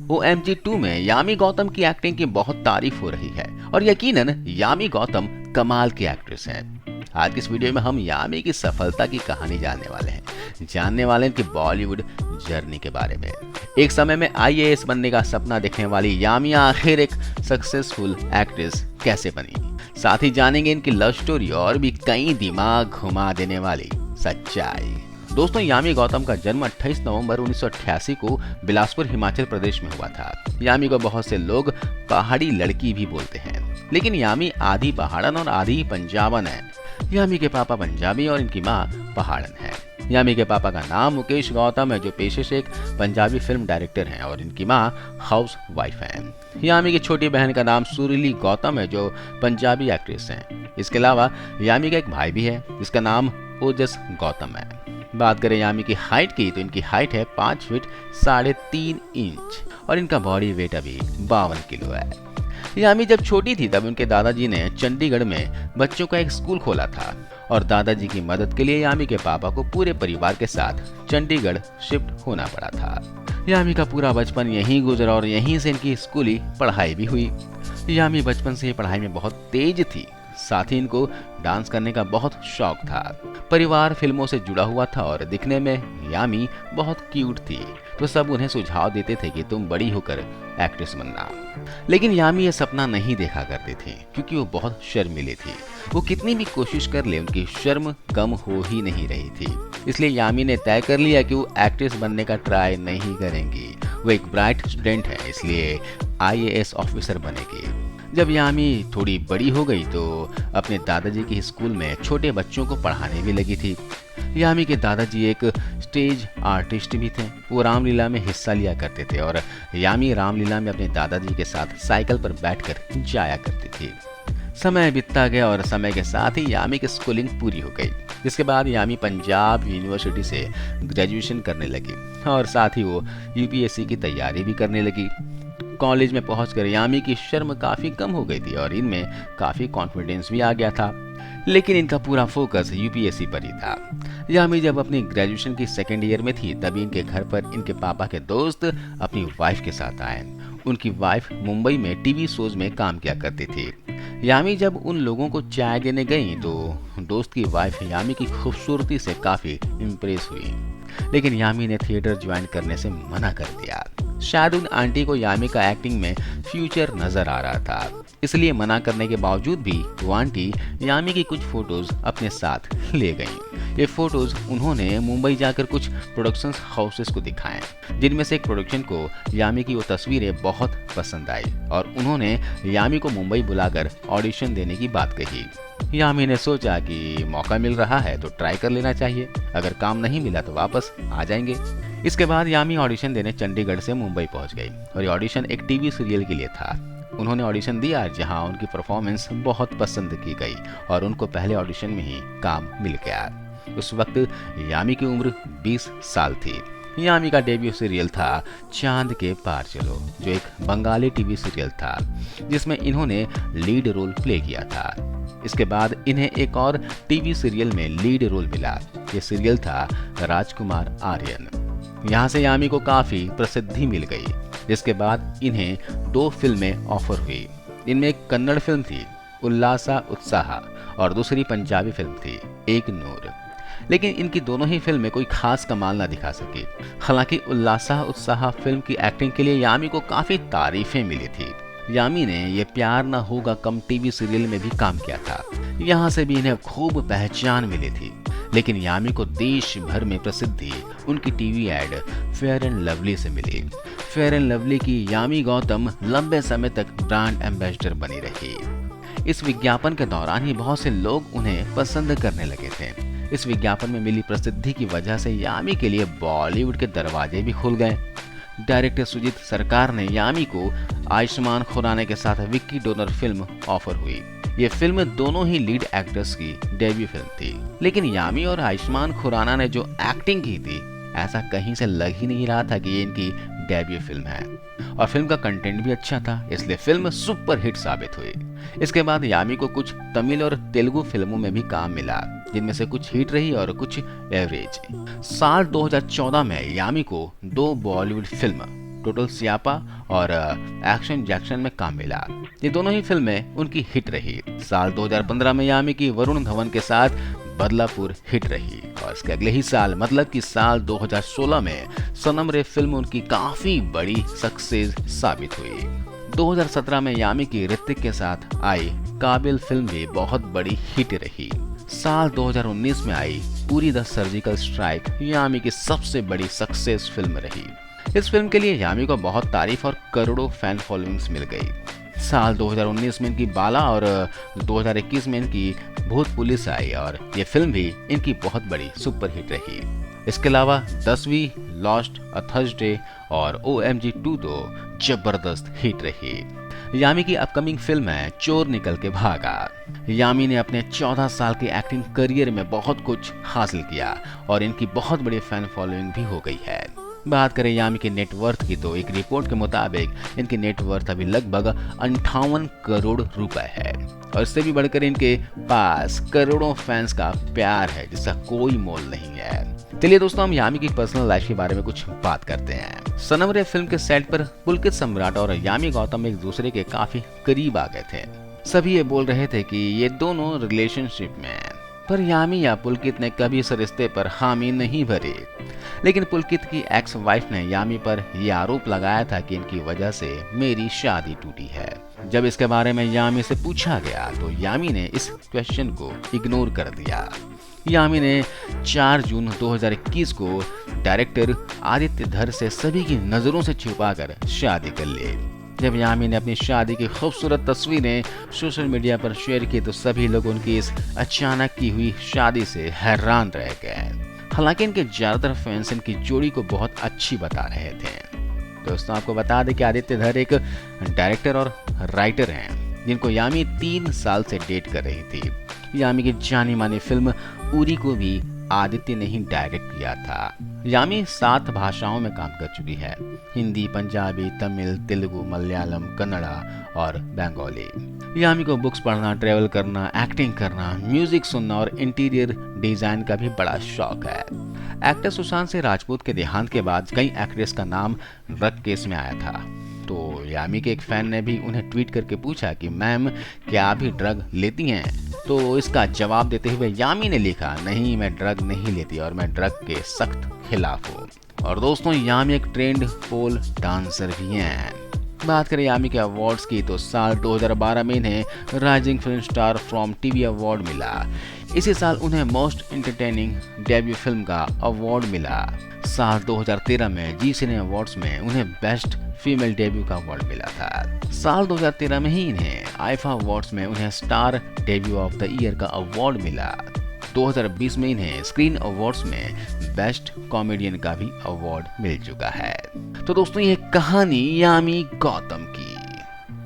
OMG 2 में यामी गौतम की acting की बहुत तारीफ हो रही है और यकीनन यामी गौतम कमाल की एक्ट्रेस हैं। आज की इस वीडियो में हम यामी की सफलता की कहानी जानने वाले हैं इनकी बॉलीवुड जर्नी के बारे में। एक समय में IAS बनने का सपना देखने वाली यामी आखिर एक सक्सेसफुल एक्ट्रेस कैसे बनी। साथ ही जानेंगे इनकी लव स्टोरी और भी कई दिमाग घुमा देने वाली सच्चाई। दोस्तों, यामी गौतम का जन्म 28 नवंबर 1988 को बिलासपुर हिमाचल प्रदेश में हुआ था। यामी को बहुत से लोग पहाड़ी लड़की भी बोलते हैं, लेकिन यामी आधी पहाड़न और आधी पंजाबन है। यामी के पापा पंजाबी और इनकी माँ पहाड़न है। यामी के पापा का नाम मुकेश गौतम है, जो पेशे से एक पंजाबी फिल्म डायरेक्टर हैं, और इनकी माँ हाउस वाइफ है। यामी की छोटी बहन का नाम सुरीली गौतम है, जो पंजाबी एक्ट्रेस हैं। इसके अलावा यामी का एक भाई भी है, जिसका नाम ओजस गौतम है। बात करें यामी की हाइट की, तो इनकी हाइट है 5 फीट 3.5 इंच और इनका बॉडी वेट अभी 52 किलो है। यामी जब छोटी थी तब उनके दादाजी ने चंडीगढ़ में बच्चों का एक स्कूल खोला था और दादाजी की मदद के लिए यामी के पापा को पूरे परिवार के साथ चंडीगढ़ शिफ्ट होना पड़ा था। यामी का पूरा बचपन यहीं गुजरा और यहीं से इनकी स्कूली पढ़ाई भी हुई। यामी बचपन से ही पढ़ाई में बहुत तेज थी, साथ ही इनको डांस करने का बहुत शौक था। परिवार फिल्मों से जुड़ा हुआ था और दिखने में यामी बहुत क्यूट थी, तो सब उन्हें सुझाव देते थे कि तुम बड़ी होकर एक्ट्रेस बनना। लेकिन यामी ये सपना नहीं देखा करती थी, क्योंकि वो बहुत शर्मीली थी। वो कितनी भी कोशिश कर ले, उनकी शर्म कम हो ही नहीं रही थी। इसलिए यामी ने तय कर लिया कि वो एक्ट्रेस बनने का ट्राई नहीं करेंगी। वो एक ब्राइट स्टूडेंट है, इसलिए IAS ऑफिसर बनेगी। जब यामी थोड़ी बड़ी हो गई तो अपने दादाजी के स्कूल में छोटे बच्चों को पढ़ाने भी लगी थी। यामी के दादाजी एक स्टेज आर्टिस्ट भी थे। वो रामलीला में हिस्सा लिया करते थे और यामी रामलीला में अपने दादाजी के साथ साइकिल पर बैठकर जाया करती थी। समय बीतता गया और समय के साथ ही यामी की स्कूलिंग पूरी हो गई, जिसके बाद यामी पंजाब यूनिवर्सिटी से ग्रेजुएशन करने लगी और साथ ही वो UPSC की तैयारी भी करने लगी। कॉलेज में पहुंचकर यामी की शर्म काफ़ी कम हो गई थी और इनमें काफ़ी कॉन्फिडेंस भी आ गया था, लेकिन इनका पूरा फोकस UPSC पर ही था। यामी जब अपनी ग्रेजुएशन की सेकेंड ईयर में थी, तभी इनके घर पर इनके पापा के दोस्त अपनी वाइफ के साथ आए। उनकी वाइफ मुंबई में टीवी शोज में काम किया करती थी। यामी जब उन लोगों को चाय देने गई तो दोस्त की वाइफ यामी की खूबसूरती से काफ़ी इम्प्रेस हुई, लेकिन यामी ने थिएटर ज्वाइन करने से मना कर दिया। शायद उन आंटी को यामी का एक्टिंग में फ्यूचर नजर आ रहा था, इसलिए मना करने के बावजूद भी वो आंटी यामी की कुछ फोटोज अपने साथ ले गईं। ये फोटोज उन्होंने मुंबई जाकर कुछ प्रोडक्शन हाउसेस को दिखाएं, जिनमें से एक प्रोडक्शन को यामी की वो तस्वीरें बहुत पसंद आई और उन्होंने यामी को मुंबई बुलाकर ऑडिशन देने की बात कही। यामी ने सोचा कि मौका मिल रहा है तो ट्राई कर लेना चाहिए, अगर काम नहीं मिला तो वापस आ जाएंगे। इसके बाद यामी ऑडिशन देने चंडीगढ़ से मुंबई पहुंच गई और ये ऑडिशन एक टीवी सीरियल के लिए था। उन्होंने ऑडिशन दिया, जहां उनकी परफॉर्मेंस बहुत पसंद की गई और उनको पहले ऑडिशन में ही काम मिल गया। उस वक्त यामी की उम्र 20 साल थी। यामी का डेब्यू सीरियल था चांद के पार चलो, जो एक बंगाली टीवी सीरियल था जिसमें इन्होंने लीड रोल प्ले किया था। इसके बाद इन्हें एक और टीवी सीरियल में लीड रोल मिला। ये सीरियल था राजकुमार आर्यन। यहाँ से यामी को काफी प्रसिद्धि मिल गई, जिसके बाद इन्हें 2 फिल्में ऑफर हुई। इनमें एक कन्नड़ फिल्म थी उल्लासा उत्साह और दूसरी पंजाबी फिल्म थी एक नूर, लेकिन इनकी दोनों ही फिल्में कोई खास कमाल ना दिखा सकी। हालांकि उल्लासा उत्साह फिल्म की एक्टिंग के लिए यामी को काफी तारीफें मिली थी। यामी ने ये प्यार ना होगा कम टीवी सीरियल में भी काम किया था, यहाँ से भी इन्हें खूब पहचान मिली थी। लेकिन यामी को देश भर में प्रसिद्धि उनकी TV ad fair and lovely से मिली। फेयर एंड लवली की यामी गौतम लंबे समय तक ब्रांड एम्बेसडर बनी रही। इस विज्ञापन के दौरान ही बहुत से लोग उन्हें पसंद करने लगे थे। इस विज्ञापन में मिली प्रसिद्धि की वजह से यामी के लिए बॉलीवुड के दरवाजे भी खुल गए। डायरेक्टर सुजीत सरकार ने यामी को आयुष्मान खुराना के साथ विक्की डोनर फिल्म ऑफर हुई। ये फिल्म दोनों ही लीड एक्टर्स की डेब्यू फिल्म थी, लेकिन यामी और आयुष्मान खुराना ने जो एक्टिंग की थी, ऐसा कहीं से लग ही नहीं रहा था कि ये इनकी डेब्यू फिल्म है। और फिल्म का कंटेंट भी अच्छा था, इसलिए फिल्म सुपर हिट साबित हुई। इसके बाद यामी को कुछ तमिल और तेलुगु फिल्मों में भी काम मिला, जिनमें से कुछ हिट रही और कुछ एवरेज। साल 2014 में यामी को 2 बॉलीवुड फिल्म टोटल सियापा और एक्शन जैक्शन में काम मिला। ये दोनों ही फिल्में उनकी हिट रही। साल 2015 में यामी की वरुण धवन के साथ बदलापुर हिट रही और इसके अगले ही साल मतलब कि साल 2016 में सनम रे फिल्म उनकी काफी बड़ी सक्सेस साबित हुई। 2017 में यामी की ऋतिक के साथ आई काबिल फिल्म भी बहुत बड़ी हिट रही। साल 2019 में आई उरी द सर्जिकल स्ट्राइक यामी की सबसे बड़ी सक्सेस फिल्म रही। इस फिल्म के लिए यामी को बहुत तारीफ और करोड़ों फैन फॉलोइंग्स मिल गई। साल 2019 में इनकी बाला और 2021 में इनकी भूत पुलिस आई और ये फिल्म भी इनकी बहुत बड़ी सुपर हिट रही। इसके अलावा 10वीं, लॉस्ट, अ थर्सडे और OMG 2 तो जबरदस्त हिट रही। यामी की अपकमिंग फिल्म है चोर निकल के भागा। यामी ने अपने 14 साल के एक्टिंग करियर में बहुत कुछ हासिल किया और इनकी बहुत बड़ी फैन फॉलोइंग भी हो गई है। बात करें यामी के नेटवर्थ की तो एक रिपोर्ट के मुताबिक इनकी नेटवर्थ अभी लगभग 58 करोड़ रुपए है और इससे भी बढ़कर इनके पास करोड़ों फैंस का प्यार है जिसका कोई मोल नहीं है। चलिए दोस्तों, हम यामी की पर्सनल लाइफ के बारे में कुछ बात करते हैं। सनम रे फिल्म के सेट पर पुलकित सम्राट और यामी गौतम एक दूसरे के काफी करीब आ गए थे। सभी ये बोल रहे थे कि ये दोनों रिलेशनशिप में हैं, पर यामी या पुलकित ने कभी इस रिश्ते पर हामी नहीं भरी। लेकिन पुलकित की एक्स वाइफ ने यामी पर यह आरोप लगाया था कि इनकी वजह से मेरी शादी टूटी है। जब इसके बारे में यामी से पूछा गया तो यामी ने इस क्वेश्चन को इग्नोर कर दिया। यामी ने 4 जून 2021 को डायरेक्टर आदित्य धर से सभी की नजरों से छुपाकर शादी कर ली। जब यामी ने अपनी शादी की खूबसूरत तस्वीरें सोशल मीडिया पर शेयर की तो सभी लोग उनकी इस अचानक की हुई शादी से हैरान रह गए। हालांकि इनके ज्यादातर फैंस इनकी जोड़ी को बहुत अच्छी बता रहे थे। दोस्तों, आपको बता दें कि आदित्य धर एक डायरेक्टर और राइटर हैं जिनको यामी 3 साल से डेट कर रही थी। यामी की जानी मानी फिल्म उरी को भी आदित्य ने ही डायरेक्ट किया था। यामी 7 भाषाओं में काम कर चुकी है, हिंदी, पंजाबी, तमिल, तेलुगु, मलयालम, कन्नड़ा और बंगाली। यामी को बुक्स पढ़ना, ट्रेवल करना, एक्टिंग करना, म्यूजिक सुनना और इंटीरियर डिजाइन का भी बड़ा शौक है। एक्टर सुशांत सिंह राजपूत के देहांत के बाद कई एक्ट्रेस का नाम ड्रग केस में आया था। तो यामी के एक फैन ने भी उन्हें ट्वीट करके पूछा कि मैम क्या आप भी ड्रग लेती हैं? तो इसका जवाब देते हुए यामी ने लिखा, नहीं, मैं ड्रग नहीं लेती और मैं ड्रग के सख्त खिलाफ हूँ। और दोस्तों, यामी एक ट्रेंड पोल डांसर भी हैं। बात करें यामी के अवार्ड्स की तो साल 2012 में इन्हें rising film star from TV award मिला। इसी साल उन्हें मोस्ट एंटरटेनिंग डेब्यू फिल्म का अवार्ड मिला। साल 2013 में जी सिने अवार्ड्स में उन्हें बेस्ट फीमेल डेब्यू का अवार्ड मिला था। साल 2013 में ही इन्हें आईफा अवार्ड्स में उन्हें star debut of the year का अवार्ड मिला। 2020 में इन्हें स्क्रीन अवार्ड्स में बेस्ट कॉमेडियन का भी अवार्ड मिल चुका है। तो दोस्तों, ये कहानी यामी गौतम की।